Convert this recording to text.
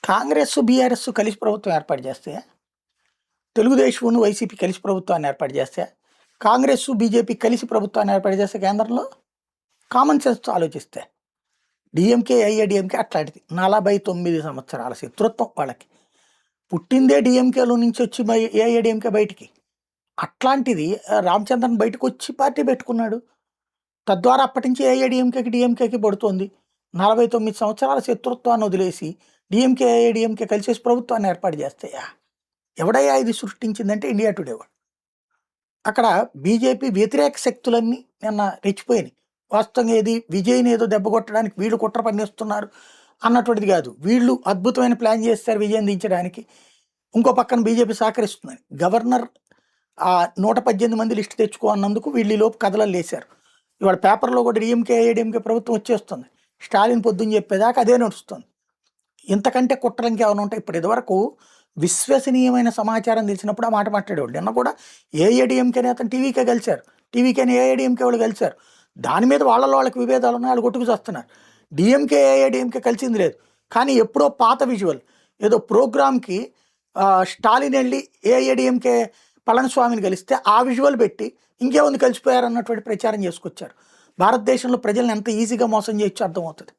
Congress, BRS కలిసి ప్రభుత్వం ఏర్పాటు చేస్తే, తెలుగుదేశం, వైసీపీ కలిసి ప్రభుత్వాన్ని ఏర్పాటు చేస్తే, కాంగ్రెస్, బీజేపీ కలిసి ప్రభుత్వాన్ని ఏర్పాటు చేస్తే కేంద్రంలో కామన్ సెన్స్‌తో ఆలోచిస్తే, డీఎంకే, ఏఐఏడీఎంకే అట్లాంటిది. 49 సంవత్సరాల శత్రుత్వం వాళ్ళకి. పుట్టిందే డీఎంకేలో నుంచి వచ్చి ఏఐఏడీఎంకే బయటికి. అట్లాంటిది రామచంద్రన్ బయటకొచ్చి పార్టీ పెట్టుకున్నాడు. తద్వారా అప్పటి నుంచి ఏఐఏడీఎంకేకి, డీఎంకేకి పడుతోంది. 49 సంవత్సరాల శత్రుత్వాన్ని వదిలేసి డీఎంకే, ఏఐఏడీఎంకే కలిసేసి ప్రభుత్వాన్ని ఏర్పాటు చేస్తాయా? ఎవడయ్యా ఇది సృష్టించిందంటే ఇండియా టుడే వాడు. అక్కడ బీజేపీ వ్యతిరేక శక్తులన్నీ నిన్న రెచ్చిపోయినాయి. వాస్తవంగా ఏది విజయ్ని ఏదో దెబ్బ కొట్టడానికి వీళ్ళు కుట్ర పన్నేస్తున్నారు అన్నటువంటిది కాదు. వీళ్ళు అద్భుతమైన ప్లాన్ చేస్తారు విజయం దించడానికి. ఇంకో పక్కన బీజేపీ సహకరిస్తుందని. గవర్నర్ 118 మంది లిస్టు తెచ్చుకో అన్నందుకు వీళ్ళు ఈ లోపు కథలు లేశారు. ఇవాళ పేపర్లో కూడా డీఎంకే, ఏఐఏడీఎంకే ప్రభుత్వం వచ్చేస్తుంది. స్టాలిన్ పొద్దున్న చెప్పేదాకా అదే నడుస్తుంది. ఇంతకంటే కుట్ర ఇంకేమైనా ఉంటాయి? ఇప్పుడు ఇదివరకు విశ్వసనీయమైన సమాచారం తెలిసినప్పుడు ఆ మాట మాట్లాడేవాళ్ళు. నిన్న కూడా ఏఐఏడీఎంకే నేతను టీవీకే కలిశారు, టీవీకేని ఏఐఏడీఎంకే వాళ్ళు కలిశారు. దాని మీద వాళ్ళకి విభేదాలు ఉన్నాయి, వాళ్ళు కొట్టుకు చేస్తున్నారు. డిఎంకే, ఏఐఏడీఎంకే కలిసింది లేదు. కానీ ఎప్పుడో పాత విజువల్ ఏదో ప్రోగ్రామ్కి స్టాలిన్ వెళ్ళి ఏఐఏడీఎంకే పళనిస్వామిని కలిస్తే ఆ విజువల్ పెట్టి ఇంకేముంది కలిసిపోయారు అన్నటువంటి ప్రచారం చేసుకొచ్చారు. భారతదేశంలో ప్రజలను ఎంత ఈజీగా మోసం చేయొచ్చో అర్థమవుతుంది.